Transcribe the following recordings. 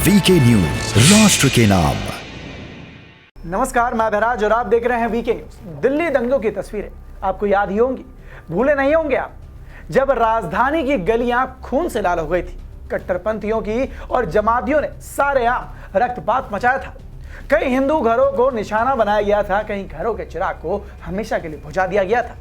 VK news, राष्ट्र के नाम। नमस्कार, मैं बहराज और आप देख रहे हैं वीके न्यूज। दिल्ली दंगों की तस्वीरें आपको याद ही होंगी, भूले नहीं होंगे आप, जब राजधानी की गलियां खून से लाल हो गई थी। कट्टरपंथियों की और जमातियों ने सारेआम रक्तपात मचाया था। कई हिंदू घरों को निशाना बनाया गया था, कहीं घरों के चिराग को हमेशा के लिए बुझा दिया गया था।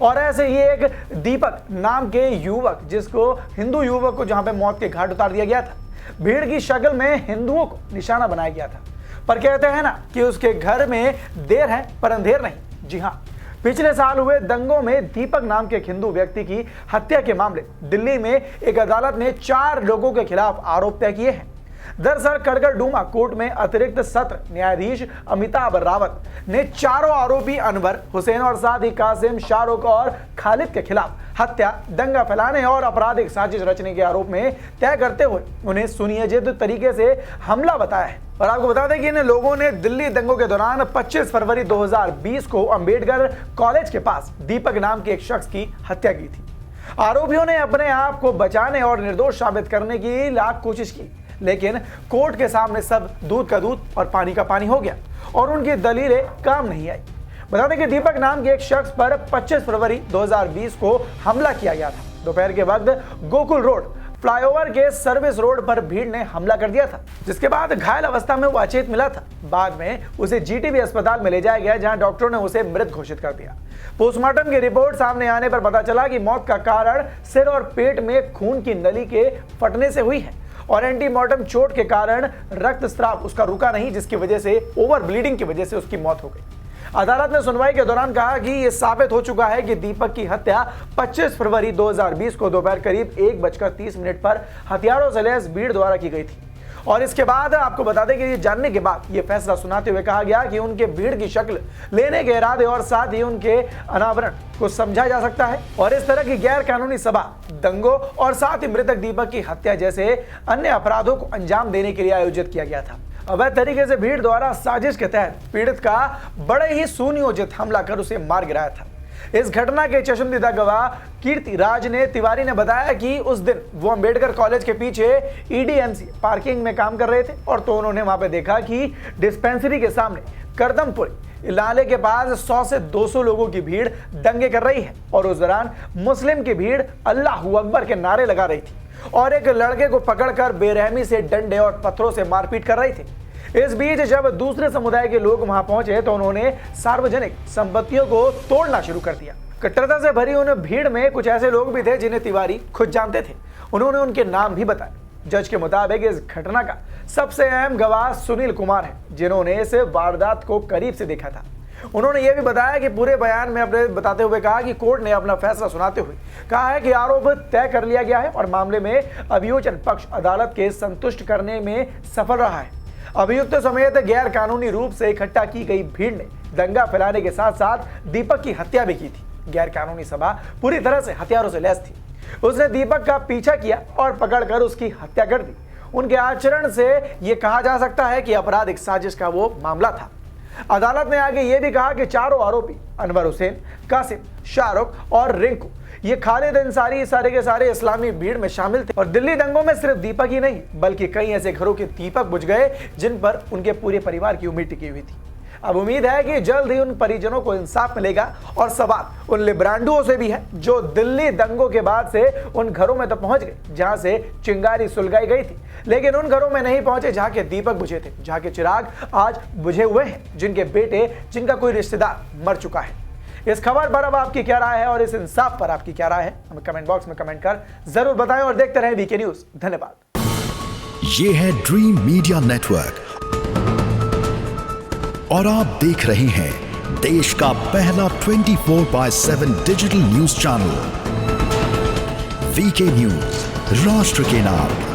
और ऐसे ही एक दीपक नाम के युवक, जिसको हिंदू युवक को जहां पे मौत के घाट उतार दिया गया था, भीड़ की शक्ल में हिंदुओं को निशाना बनाया गया था। पर कहते हैं ना कि उसके घर में देर है पर अंधेर नहीं। जी हां, पिछले साल हुए दंगों में दीपक नाम के एक हिंदू व्यक्ति की हत्या के मामले दिल्ली में एक अदालत ने 4 लोगों के खिलाफ आरोप तय किए हैं। दरअसल कड़कड़डूमा कोर्ट में अतिरिक्त सत्र न्यायाधीश अमिताभ रावत ने चारों आरोपी अनवर, हुसैन और साथ ही कासिम, शाहरुख और खालिद के खिलाफ हत्या, दंगा फैलाने और आपराधिक साजिश रचने के आरोप में तय करते हुए उन्हें सुनियोजित तरीके से हमला बताया है। और आपको बता दें कि इन लोगों ने दिल्ली दंगों के दौरान 25 फरवरी 2020 को अंबेडकर कॉलेज के पास दीपक नाम के एक शख्स की हत्या की थी। आरोपियों ने अपने आप को बचाने और निर्दोष साबित करने की लाख कोशिश की, लेकिन कोर्ट के सामने सब दूध का दूध और पानी का पानी हो गया और उनकी दलीलें काम नहीं आई। बता दें कि दीपक नाम के एक शख्स पर 25 फरवरी 2020 को हमला किया गया था। दोपहर के वक्त गोकुल रोड फ्लाईओवर के सर्विस रोड पर भीड़ ने हमला कर दिया था, जिसके बाद घायल अवस्था में वो अचेत मिला था। बाद में उसे जीटीबी अस्पताल में ले जाया गया, जहां डॉक्टरों ने उसे मृत घोषित कर दिया। पोस्टमार्टम की रिपोर्ट सामने आने पर पता चला कि मौत का कारण सिर और पेट में खून की नली के फटने से हुई है और एंटीमॉर्टम चोट के कारण रक्तस्राव उसका रुका नहीं, जिसकी वजह से ओवर ब्लीडिंग की वजह से उसकी मौत हो गई। अदालत ने सुनवाई के दौरान कहा कि यह साबित हो चुका है कि दीपक की हत्या 25 फरवरी 2020 को दोपहर करीब 1:30 पर हथियारों से लैस भीड़ द्वारा की गई थी। और इसके बाद आपको बता दें कि ये जानने के बाद ये फैसला सुनाते हुए कहा गया कि उनके भीड़ की शक्ल लेने के इरादे और साथ ही उनके अनावरण को समझा जा सकता है। और इस तरह की गैर कानूनी सभा, दंगों और साथ ही मृतक दीपक की हत्या जैसे अन्य अपराधों को अंजाम देने के लिए आयोजित किया गया था। अवैध तरीके से भीड़ द्वारा साजिश के तहत पीड़ित का बड़े ही सुनियोजित हमला कर उसे मार गिराया था। इस घटना के चश्मदीदा गवाह कीर्ति राज ने तिवारी ने बताया कि उस दिन वो अंबेडकर कॉलेज के पीछे ईडीएमसी पार्किंग में काम कर रहे थे और तो उन्होंने वहां पे देखा कि डिस्पेंसरी के सामने करदमपुरी नाले के पास 100 से 200 लोगों की भीड़ दंगे कर रही है और उस दौरान मुस्लिम की भीड़ अल्लाहू अकबर के नारे लगा रही थी और एक लड़के को पकड़कर बेरहमी से डंडे और पत्थरों से मारपीट कर रही थी। इस बीच जब दूसरे समुदाय के लोग वहां पहुंचे तो उन्होंने सार्वजनिक संपत्तियों को तोड़ना शुरू कर दिया। कट्टरता से भरी उन भीड़ में कुछ ऐसे लोग भी थे जिन्हें तिवारी खुद जानते थे। उन्होंने उनके नाम भी बताए। जज के मुताबिक इस घटना का सबसे अहम गवाह सुनील कुमार है, जिन्होंने इस वारदात को करीब से देखा था। उन्होंने यह भी बताया कि पूरे बयान में अपने बताते हुए कहा कि कोर्ट ने अपना फैसला सुनाते हुए कहा है कि आरोप तय कर लिया गया है और मामले में अभियोजन पक्ष अदालत के संतुष्ट करने में सफल रहा है। अभियुक्त समेत गैर कानूनी रूप से इकट्ठा की गई भीड़ ने दंगा फैलाने के साथ साथ दीपक की हत्या भी की थी। गैर कानूनी सभा पूरी तरह से हथियारों से लैस थी। उसने दीपक का पीछा किया और पकड़कर उसकी हत्या कर दी। उनके आचरण से यह कहा जा सकता है कि आपराधिक साजिश का वो मामला था। अदालत ने आगे यह भी कहा कि चारों आरोपी अनवर, हुसैन, कासिम, शाहरुख और रिंकू, ये खालिद अंसारी सारे के सारे इस्लामी भीड़ में शामिल थे। और दिल्ली दंगों में सिर्फ दीपक ही नहीं बल्कि कई ऐसे घरों के दीपक बुझ गए जिन पर उनके पूरे परिवार की उम्मीद टिकी हुई थी। अब उम्मीद है कि जल्द ही उन परिजनों को इंसाफ मिलेगा और सवाल उन लिब्रांडुओं से भी है जो दिल्ली दंगों के बाद से उन घरों में तो पहुंच गए जहां से चिंगारी सुलगाई गई थी, लेकिन उन घरों में नहीं पहुंचे जहां के दीपक बुझे थे, जहां के चिराग आज बुझे हुए हैं, जिनके बेटे, जिनका कोई रिश्तेदार मर चुका है। इस खबर पर अब आपकी क्या राय है और इस इंसाफ पर आपकी क्या राय है, हमें कमेंट बॉक्स में कमेंट कर जरूर बताएं और देखते रहें वीके न्यूज। धन्यवाद। ये है ड्रीम मीडिया नेटवर्क और आप देख रहे हैं देश का पहला 24/7 digital news channel VK news, राष्ट्र के नाम।